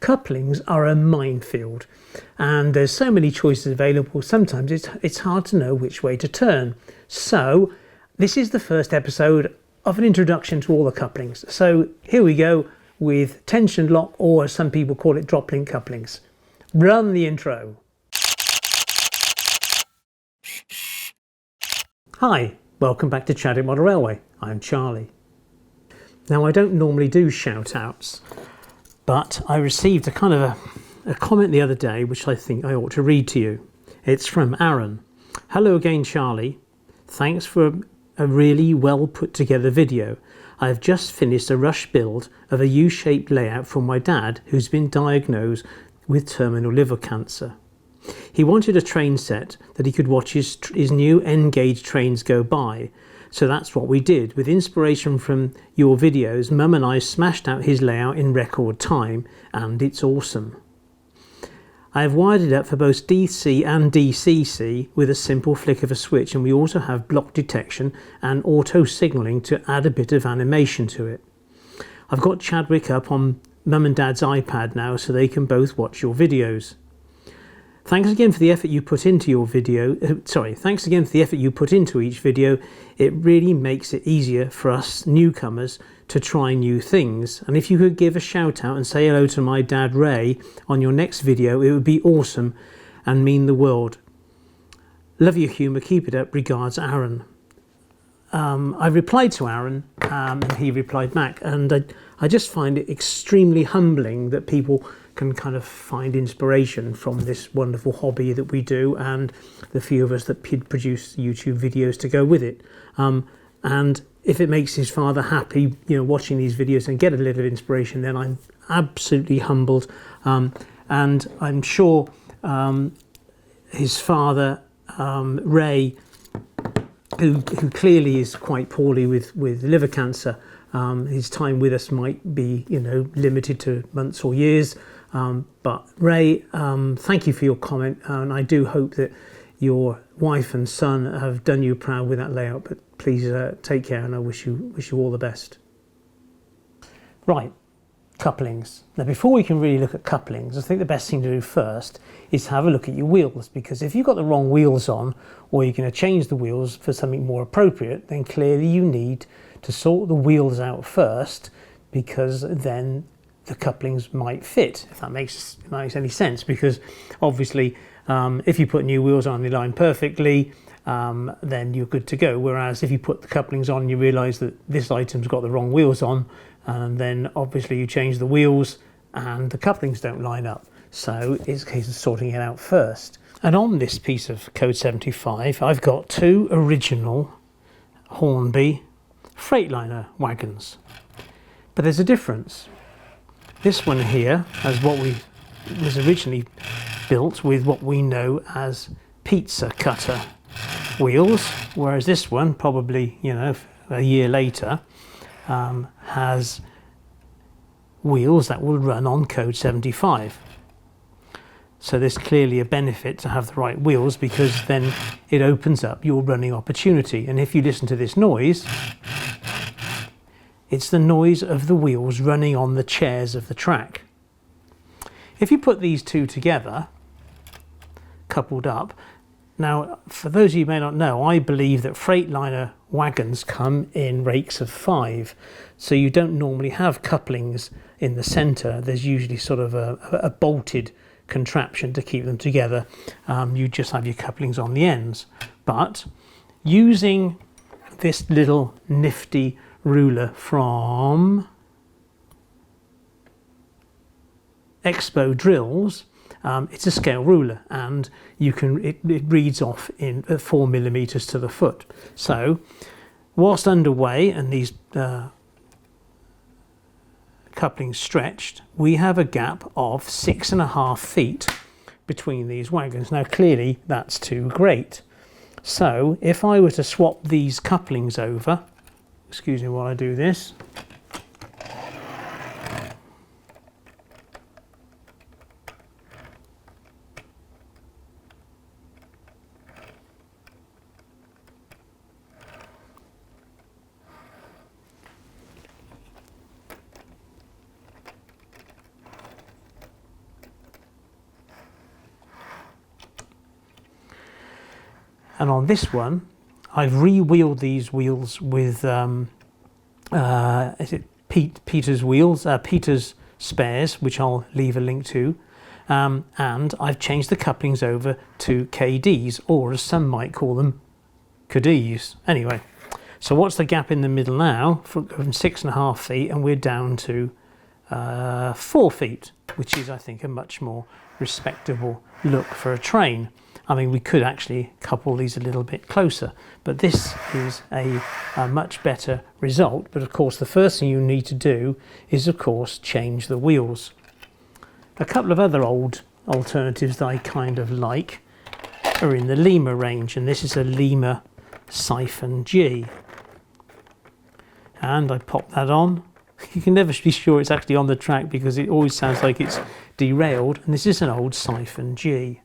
Couplings are a minefield, and there's so many choices available. Sometimes it's hard to know which way to turn. So this is the first episode of an introduction to all the couplings. So here we go with tension lock, or as some people call it, drop link couplings. Run the intro. Hi, welcome back to Chadwick Model Railway. I'm Charlie. Now, I don't normally do shout outs, but I received a kind of a comment the other day which I think I ought to read to you. It's from Aaron. Hello again, Charlie. Thanks for a really well put together video. I have just finished a rush build of a U-shaped layout for my dad, who's been diagnosed with terminal liver cancer. He wanted a train set that he could watch his new N-gauge trains go by. So that's what we did. With inspiration from your videos, Mum and I smashed out his layout in record time, and it's awesome. I have wired it up for both DC and DCC with a simple flick of a switch, and we also have block detection and auto signalling to add a bit of animation to it. I've got Chadwick up on Mum and Dad's iPad now so they can both watch your videos. Thanks again for the effort you put into your video. Thanks again for the effort you put into each video. It really makes it easier for us newcomers to try new things. And if you could give a shout out and say hello to my dad Ray on your next video, it would be awesome and mean the world. Love your humour. Keep it up. Regards, Aaron. I replied to Aaron and he replied back, and I just find it extremely humbling that people can kind of find inspiration from this wonderful hobby that we do, and the few of us that produce YouTube videos to go with it. And if it makes his father happy, watching these videos and get a little inspiration, then I'm absolutely humbled. And I'm sure his father, Ray, who clearly is quite poorly with liver cancer, his time with us might be, limited to months or years. But Ray, thank you for your comment, and I do hope that your wife and son have done you proud with that layout. But please take care, and I wish you all the best. Right, couplings. Now, before we can really look at couplings, I think the best thing to do first is have a look at your wheels, because if you've got the wrong wheels on, or you're going to change the wheels for something more appropriate, then clearly you need to sort the wheels out first, because then the couplings might fit, if that makes any sense. Because obviously if you put new wheels on, they line perfectly, then you're good to go. Whereas if you put the couplings on, you realise that this item's got the wrong wheels on, and then obviously you change the wheels and the couplings don't line up. So it's a case of sorting it out first. And on this piece of Code 75, I've got two original Hornby Freightliner wagons. But there's a difference. This one here was originally built with what we know as pizza cutter wheels, whereas this one, probably a year later, has wheels that will run on Code 75. So there's clearly a benefit to have the right wheels, because then it opens up your running opportunity. And if you listen to this noise, it's the noise of the wheels running on the chairs of the track. If you put these two together, coupled up, now for those of you who may not know, I believe that Freightliner wagons come in rakes of 5. So you don't normally have couplings in the centre. There's usually sort of a bolted contraption to keep them together. You just have your couplings on the ends. But using this little nifty ruler from Expo Drills, it's a scale ruler, and it reads off in 4 millimeters to the foot. So whilst underway and these couplings stretched, we have a gap of 6.5 feet between these wagons. Now clearly that's too great. So if I were to swap these couplings over, excuse me while I do this. And on this one, I've re-wheeled these wheels with is it Peter's wheels, Peter's spares, which I'll leave a link to, and I've changed the couplings over to KDs, or as some might call them, KDs. Anyway, so what's the gap in the middle now? From 6.5 feet, and we're down to 4 feet, which is, I think, a much more respectable look for a train. I mean, we could actually couple these a little bit closer, but this is a much better result. But of course, the first thing you need to do is, of course, change the wheels. A couple of other old alternatives that I kind of like are in the Lima range, and this is a Lima Siphon G. And I pop that on. You can never be sure it's actually on the track because it always sounds like it's derailed, and this is an old Siphon G.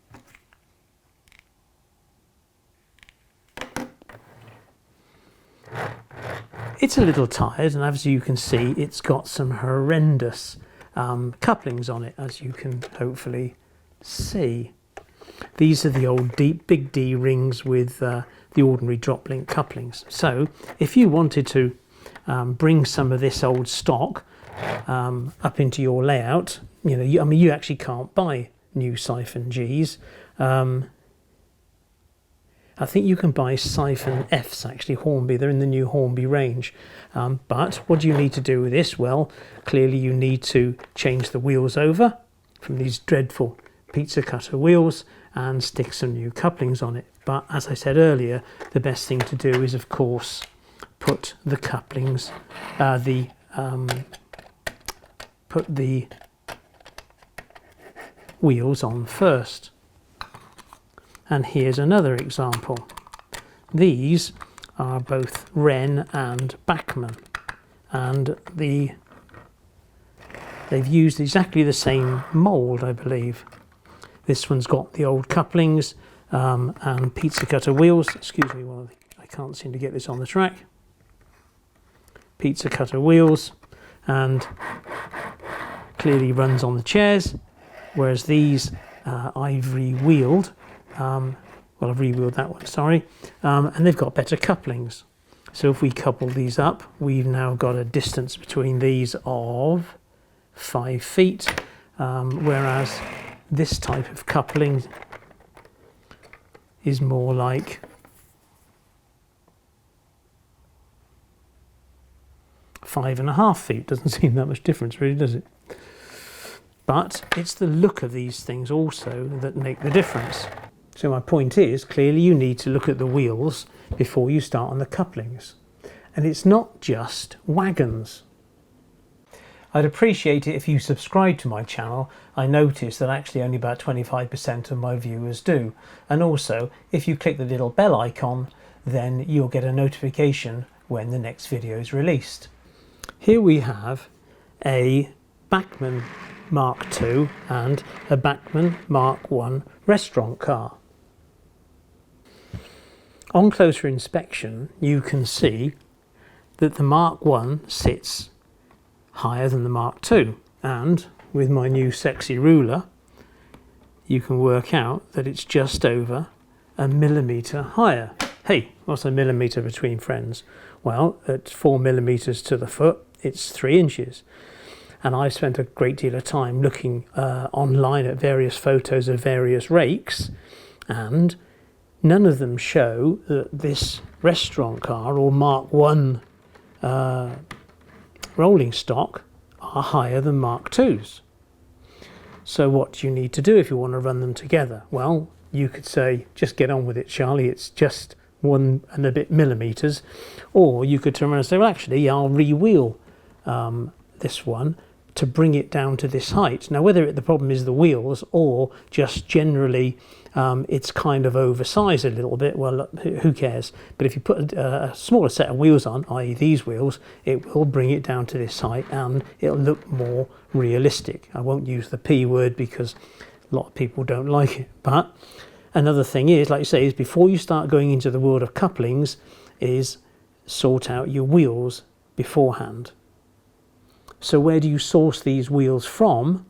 It's a little tired, and as you can see, it's got some horrendous couplings on it, as you can hopefully see. These are the old big D rings with the ordinary drop link couplings. So if you wanted to bring some of this old stock up into your layout, you know, I mean, you actually can't buy new Siphon Gs. I think you can buy Siphon Fs, actually, Hornby. They're in the new Hornby range. But what do you need to do with this? Well, clearly you need to change the wheels over from these dreadful pizza cutter wheels and stick some new couplings on it. But as I said earlier, the best thing to do is, of course, put the couplings, put the wheels on first. And here's another example. These are both Wren and Bachmann, and they've used exactly the same mould, I believe. This one's got the old couplings and pizza cutter wheels. Excuse me, well, I can't seem to get this on the track. Pizza cutter wheels, and clearly runs on the chairs, whereas these I've re-wheeled. Well, I've re-wheeled that one, sorry, and they've got better couplings. So if we couple these up, we've now got a distance between these of 5 feet, whereas this type of coupling is more like 5.5 feet. Doesn't seem that much difference, really, does it? But it's the look of these things also that make the difference. So my point is, clearly you need to look at the wheels before you start on the couplings. And it's not just wagons. I'd appreciate it if you subscribe to my channel. I notice that actually only about 25% of my viewers do. And also, if you click the little bell icon, then you'll get a notification when the next video is released. Here we have a Bachmann Mark II and a Bachmann Mark I restaurant car. On closer inspection, you can see that the Mark I sits higher than the Mark II, and with my new sexy ruler, you can work out that it's just over a millimetre higher. Hey, what's a millimetre between friends? Well, at 4 millimetres to the foot, it's 3 inches. And I've spent a great deal of time looking online at various photos of various rakes, and none of them show that this restaurant car or Mark I rolling stock are higher than Mark IIs. So what do you need to do if you want to run them together? Well, you could say, just get on with it, Charlie, it's just 1 and a bit millimetres. Or you could turn around and say, well, actually, I'll re-wheel this one to bring it down to this height. Now, whether the problem is the wheels or just generally it's kind of oversized a little bit, well, who cares? But if you put a smaller set of wheels on, i.e. these wheels, it will bring it down to this height and it'll look more realistic. I won't use the P word because a lot of people don't like it. But another thing is, like you say, is before you start going into the world of couplings, is sort out your wheels beforehand. So where do you source these wheels from?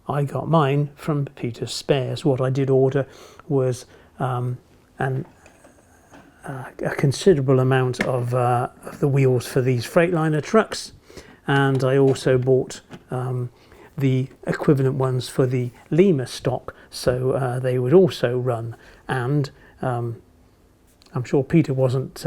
I got mine from Peter's Spares. What I did order was a considerable amount of the wheels for these Freightliner trucks, and I also bought the equivalent ones for the Lima stock, so they would also run. And I'm sure Peter wasn't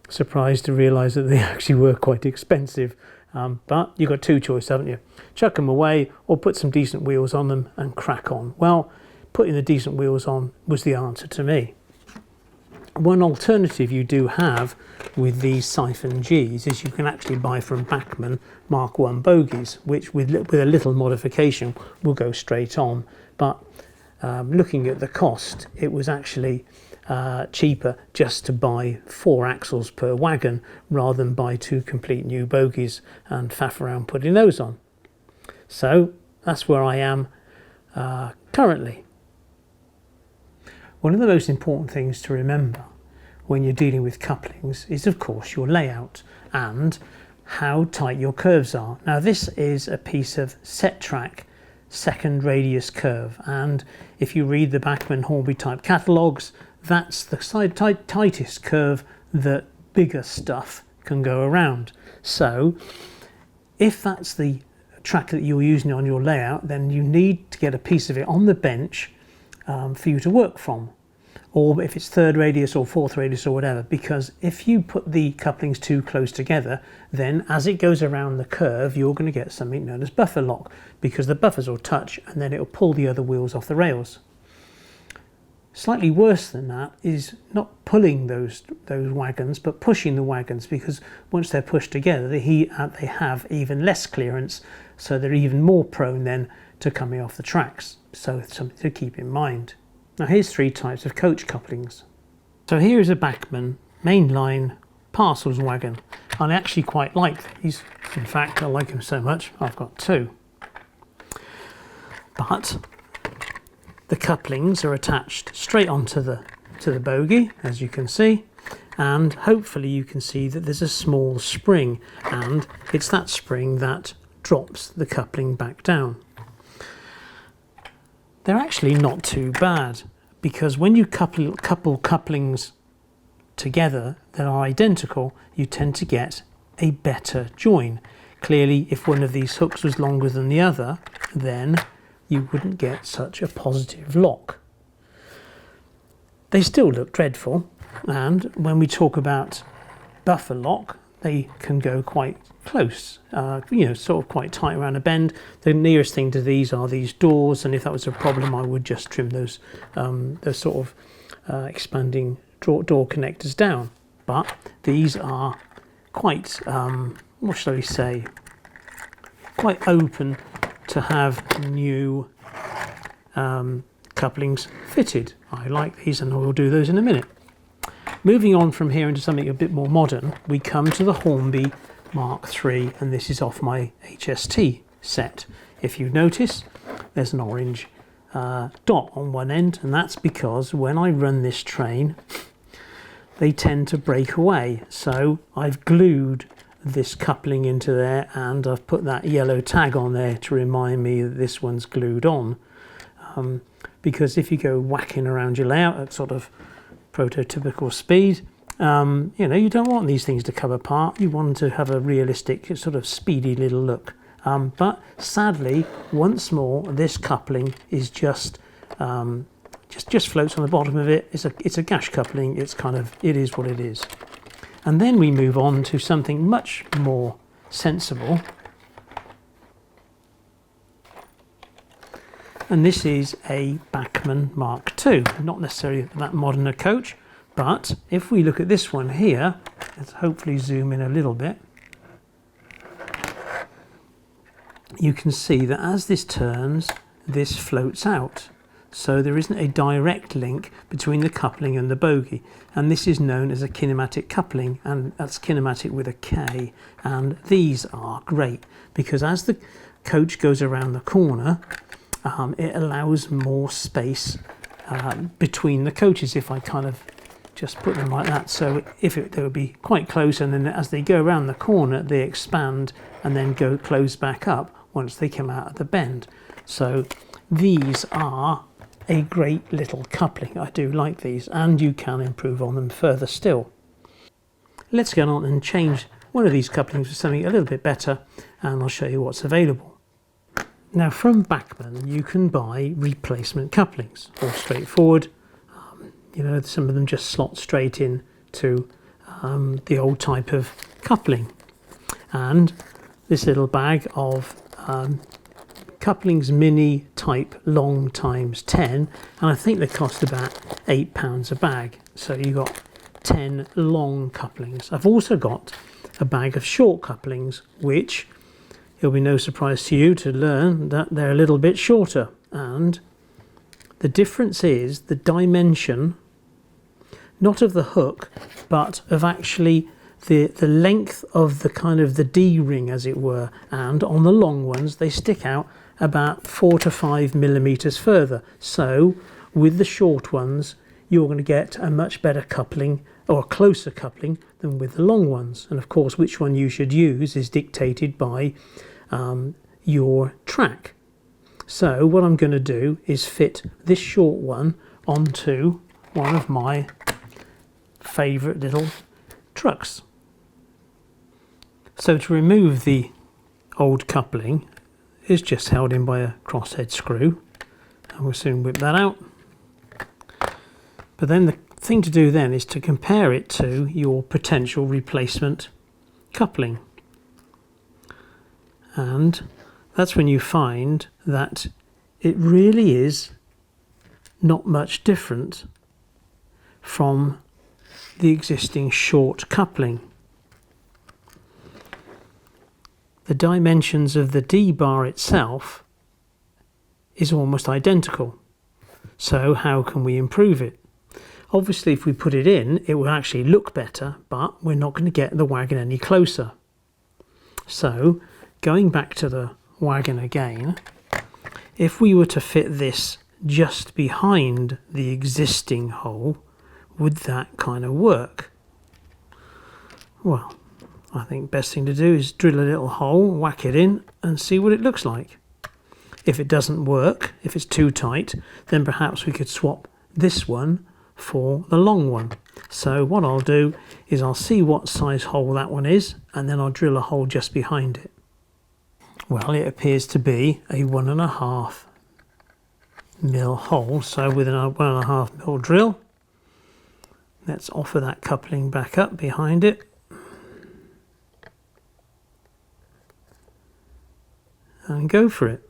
surprised to realise that they actually were quite expensive. But you've got two choices, haven't you? Chuck them away or put some decent wheels on them and crack on. Well, putting the decent wheels on was the answer to me. One alternative you do have with these Siphon Gs is you can actually buy from Bachmann Mark 1 bogies, which with a little modification will go straight on. But looking at the cost, it was actually cheaper just to buy 4 axles per wagon rather than buy 2 complete new bogies and faff around putting those on. So that's where I am currently. One of the most important things to remember when you're dealing with couplings is, of course, your layout and how tight your curves are. Now, this is a piece of set track second radius curve, and if you read the Bachmann Hornby type catalogues, that's the tightest curve that bigger stuff can go around. So if that's the track that you're using on your layout, then you need to get a piece of it on the bench for you to work from, or if it's third radius or fourth radius or whatever, because if you put the couplings too close together, then as it goes around the curve, you're going to get something known as buffer lock, because the buffers will touch and then it'll pull the other wheels off the rails. Slightly worse than that is not pulling those wagons, but pushing the wagons, because once they're pushed together, they have even less clearance, so they're even more prone then to coming off the tracks. So it's something to keep in mind. Now here's 3 types of coach couplings. So here is a Bachmann mainline parcels wagon. I actually quite like these. In fact, I like them so much, I've got 2. But the couplings are attached straight onto the bogie, as you can see, and hopefully you can see that there's a small spring, and it's that spring that drops the coupling back down. They're actually not too bad, because when you couple couplings together that are identical, you tend to get a better join. Clearly, if one of these hooks was longer than the other, then you wouldn't get such a positive lock. They still look dreadful, and when we talk about buffer lock, they can go quite close, sort of quite tight around a bend. The nearest thing to these are these doors, and if that was a problem, I would just trim those sort of expanding door connectors down. But these are quite, what shall we say, quite open to have new couplings fitted. I like these, and I will do those in a minute. Moving on from here into something a bit more modern, we come to the Hornby Mark III, and this is off my HST set. If you notice, there's an orange dot on one end, and that's because when I run this train, they tend to break away. So I've glued this coupling into there, and I've put that yellow tag on there to remind me that this one's glued on, because if you go whacking around your layout at sort of prototypical speed, you don't want these things to come apart. You want to have a realistic sort of speedy little look, but sadly, once more, this coupling is just floats on the bottom of it. It's a gash coupling. It is what it is. And then we move on to something much more sensible. And this is a Bachmann Mark II. Not necessarily that modern a coach, but if we look at this one here, let's hopefully zoom in a little bit. You can see that as this turns, this floats out. So there isn't a direct link between the coupling and the bogie, and this is known as a kinematic coupling, and that's kinematic with a K. And these are great because as the coach goes around the corner, it allows more space between the coaches. If I kind of just put them like that, so they would be quite close, and then as they go around the corner, they expand and then go close back up once they come out of the bend. So these are a great little coupling. I do like these, and you can improve on them further still. Let's go on and change one of these couplings for something a little bit better, and I'll show you what's available. Now from Bachmann you can buy replacement couplings, all straightforward. You know, some of them just slot straight in to the old type of coupling. And this little bag of couplings mini type long times 10, and I think they cost about £8 a bag. So you got 10 long couplings. I've also got a bag of short couplings, which it'll be no surprise to you to learn that they're a little bit shorter, and the difference is the dimension, not of the hook, but of actually the length of the kind of the D-ring, as it were. And on the long ones they stick out about 4 to 5 millimeters further. So with the short ones you're going to get a much better coupling, or a closer coupling, than with the long ones. And of course which one you should use is dictated by your track. So what I'm going to do is fit this short one onto one of my favourite little trucks. So to remove the old coupling is just held in by a crosshead screw, and we'll soon whip that out. But then the thing to do then is to compare it to your potential replacement coupling, and that's when you find that it really is not much different from the existing short coupling. The dimensions of the D bar itself is almost identical. So how can we improve it? Obviously if we put it in, it will actually look better, but we're not going to get the wagon any closer. So going back to the wagon again, if we were to fit this just behind the existing hole, would that kind of work? Well, I think best thing to do is drill a little hole, whack it in, and see what it looks like. If it doesn't work, if it's too tight, then perhaps we could swap this one for the long one. So what I'll do is I'll see what size hole that one is, and then I'll drill a hole just behind it. Well, it appears to be a 1.5 mil hole, so with a 1.5 mil drill, let's offer that coupling back up behind it. And go for it.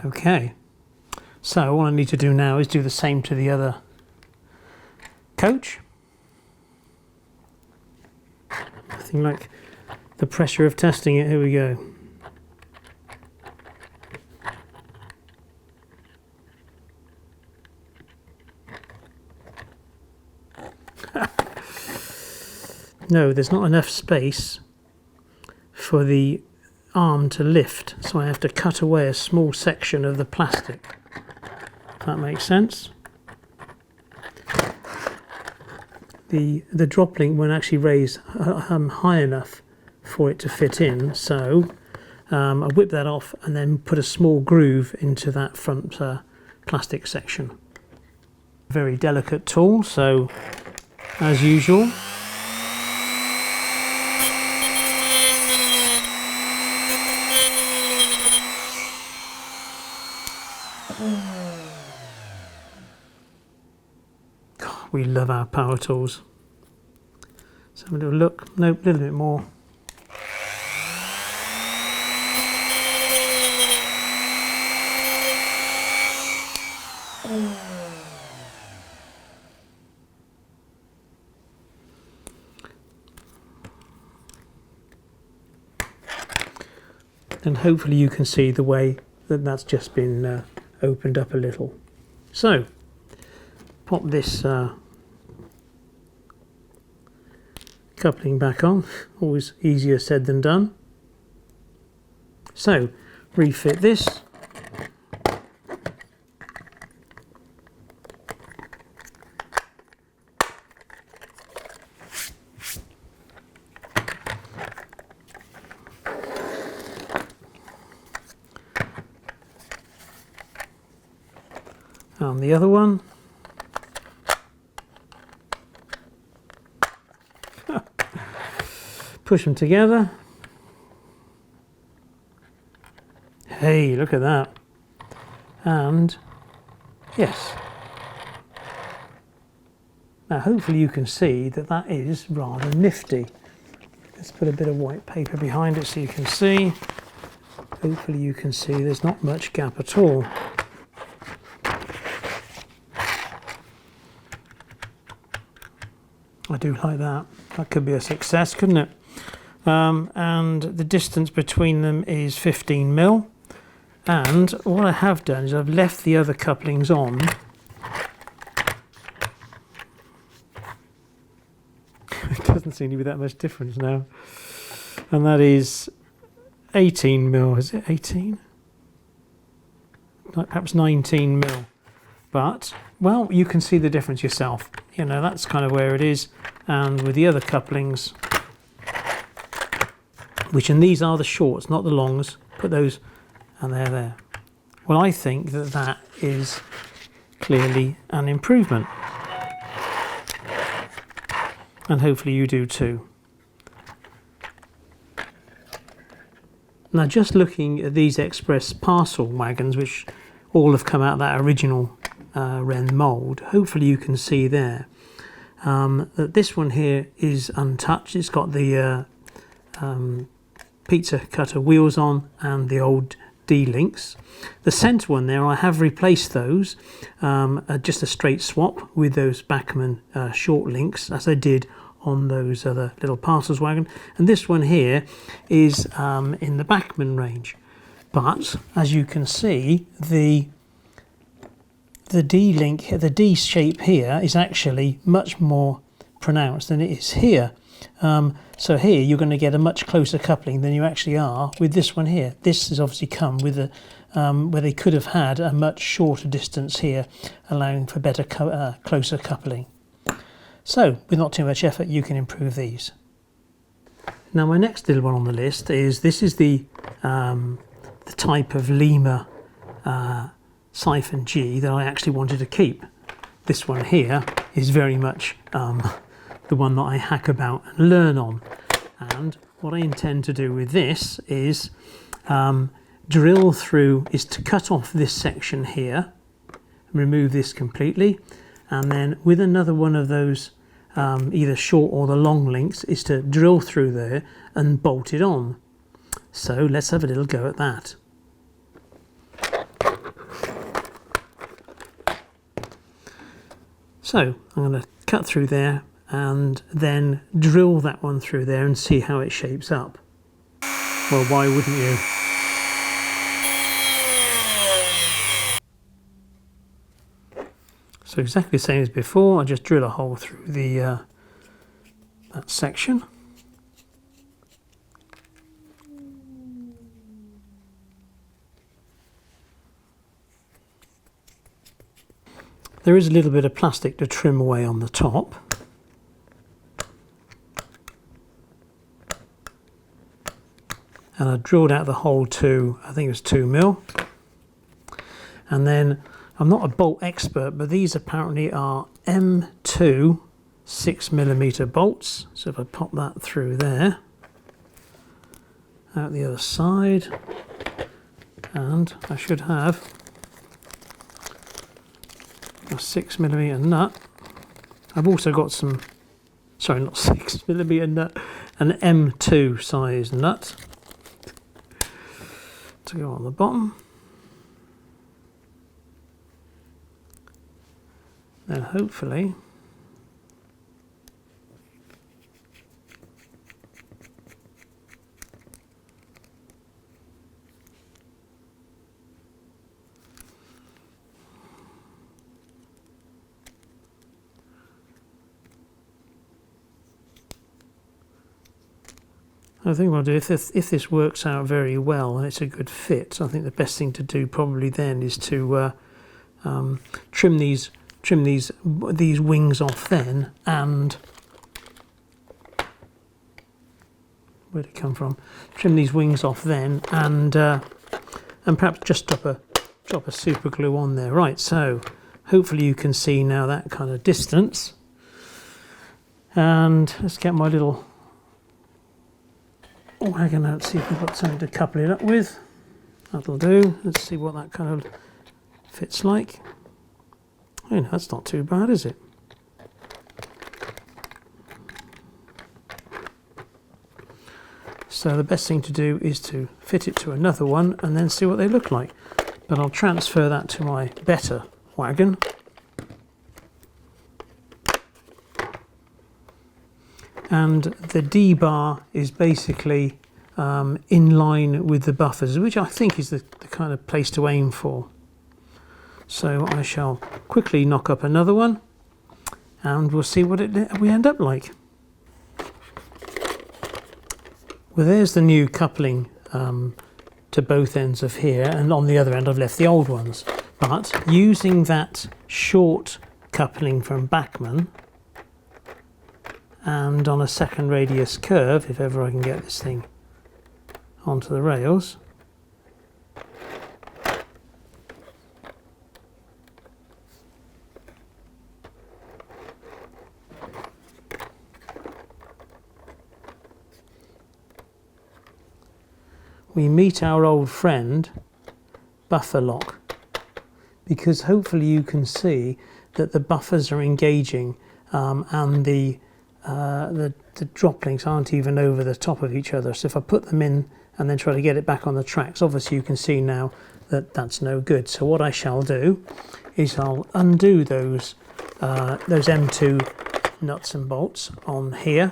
Okay, so all I need to do now is do the same to the other coach. Nothing like the pressure of testing it. Here we go. No, there's not enough space for the arm to lift, so I have to cut away a small section of the plastic. If that makes sense. The drop link won't actually raise high enough for it to fit in, so I whip that off and then put a small groove into that front plastic section. Very delicate tool, so as usual, we love our power tools. have a little look. Nope, a little bit more. And hopefully you can see the way that that's just been opened up a little. So pop this coupling back on, always easier said than done. So refit this. And the other one. Push them together. Hey, look at that. And yes. Now hopefully you can see that that is rather nifty. Let's put a bit of white paper behind it so you can see. Hopefully you can see there's not much gap at all. I do like that. That could be a success, couldn't it? And the distance between them is 15 mil. And what I have done is I've left the other couplings on. It doesn't seem to be that much difference now. And that is 18 mil, is it 18? Perhaps 19 mil. But, well, you can see the difference yourself. You know, that's kind of where it is. And with the other couplings, and these are the shorts, not the longs, put those, and they're there. Well, I think that that is clearly an improvement. And hopefully you do too. Now, just looking at these express parcel wagons, which all have come out of that original Wren mould, hopefully you can see there that this one here is untouched. It's got the pizza cutter wheels on and the old D-links. The centre one there, I have replaced those, just a straight swap with those Bachmann short links, as I did on those other little parcels wagon. And this one here is in the Bachmann range. But as you can see, the D-link, the D shape here is actually much more pronounced than it is here. So here you're going to get a much closer coupling than you actually are with this one here. This has obviously come with a where they could have had a much shorter distance here, allowing for better closer coupling. So with not too much effort you can improve these. Now my next little one on the list is the type of Lima siphon G that I actually wanted to keep. This one here is very much the one that I hack about and learn on. And what I intend to do with this is drill through, is to cut off this section here, remove this completely, and then with another one of those either short or the long links is to drill through there and bolt it on. So let's have a little go at that. So I'm going to cut through there and then drill that one through there and see how it shapes up. Well, why wouldn't you? So exactly the same as before, I just drill a hole through the that section. There is a little bit of plastic to trim away on the top. And I drilled out the hole to, I think it was 2 mil. And then, I'm not a bolt expert, but these apparently are M2 6mm bolts. So if I pop that through there, out the other side, and I should have a 6mm nut. I've also got some sorry, not 6mm nut, an M2 size nut to go on the bottom. Then hopefully I think I'll do, if this works out very well and it's a good fit, I think the best thing to do probably then is to trim these wings off then, and where'd it come from? Trim these wings off then, and perhaps just drop a super glue on there. Right, so hopefully you can see now that kind of distance, and let's get my little wagon out, see if we've got something to couple it up with. That'll do. Let's see what that kind of fits like. Oh, no, that's not too bad, is it? So the best thing to do is to fit it to another one and then see what they look like. But I'll transfer that to my better wagon. And the D bar is basically in line with the buffers, which I think is the kind of place to aim for. So I shall quickly knock up another one and we'll see what we end up like. Well, there's the new coupling to both ends of here, and on the other end I've left the old ones. But using that short coupling from Bachmann and on a second radius curve, if ever I can get this thing onto the rails, we meet our old friend buffer lock, because hopefully you can see that the buffers are engaging and the drop links aren't even over the top of each other. So if I put them in and then try to get it back on the tracks, obviously you can see now that that's no good. So what I shall do is I'll undo those M2 nuts and bolts on here,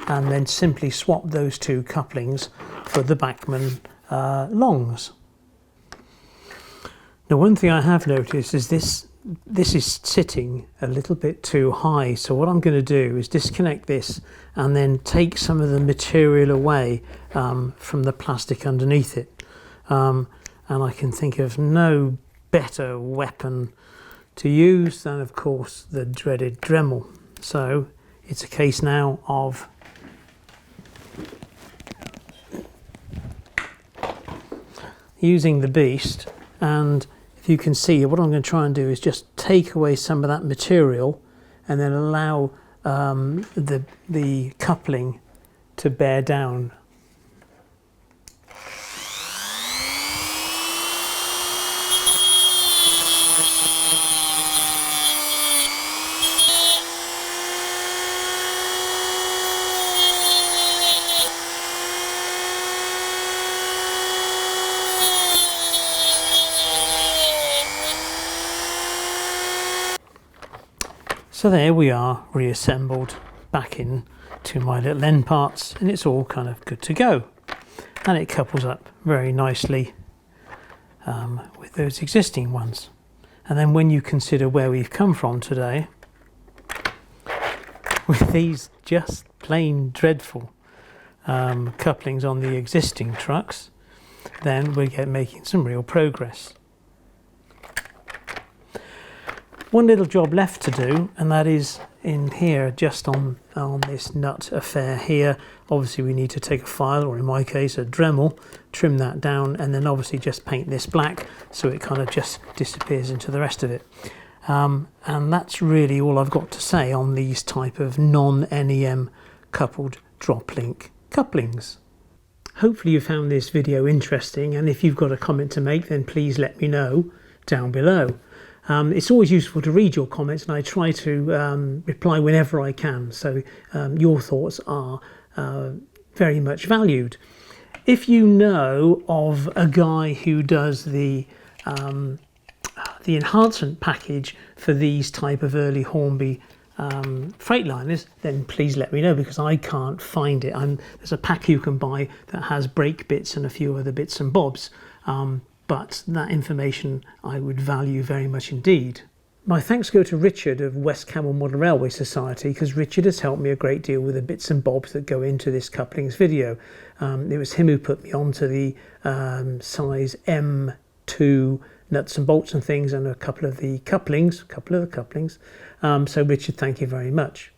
and then simply swap those two couplings for the Bachmann longs. Now, one thing I have noticed is this is sitting a little bit too high, so what I'm going to do is disconnect this and then take some of the material away from the plastic underneath it, and I can think of no better weapon to use than, of course, the dreaded Dremel. So it's a case now of using the beast, and if you can see, what I'm going to try and do is just take away some of that material and then allow the coupling to bear down. So there we are, reassembled back in to my little end parts, and it's all kind of good to go. And it couples up very nicely with those existing ones. And then when you consider where we've come from today, with these just plain dreadful couplings on the existing trucks, then we're making some real progress. One little job left to do, and that is in here, just on this nut affair here. Obviously we need to take a file, or in my case a Dremel, trim that down, and then obviously just paint this black so it kind of just disappears into the rest of it. And that's really all I've got to say on these type of non-NEM coupled drop link couplings. Hopefully you found this video interesting, and if you've got a comment to make, then please let me know down below. It's always useful to read your comments, and I try to reply whenever I can. So your thoughts are very much valued. If you know of a guy who does the enhancement package for these type of early Hornby Freightliners, then please let me know, because I can't find it. There's a pack you can buy that has brake bits and a few other bits and bobs, but that information I would value very much indeed. My thanks go to Richard of West Camel Model Railway Society, because Richard has helped me a great deal with the bits and bobs that go into this couplings video. It was him who put me onto the size M2 nuts and bolts and things, and a couple of the couplings. So Richard, thank you very much.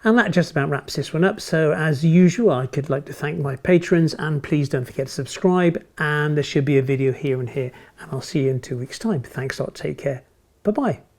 And that just about wraps this one up. So as usual, I could like to thank my patrons, and please don't forget to subscribe, and there should be a video here and here, and I'll see you in 2 weeks' time. Thanks a lot, take care. Bye-bye.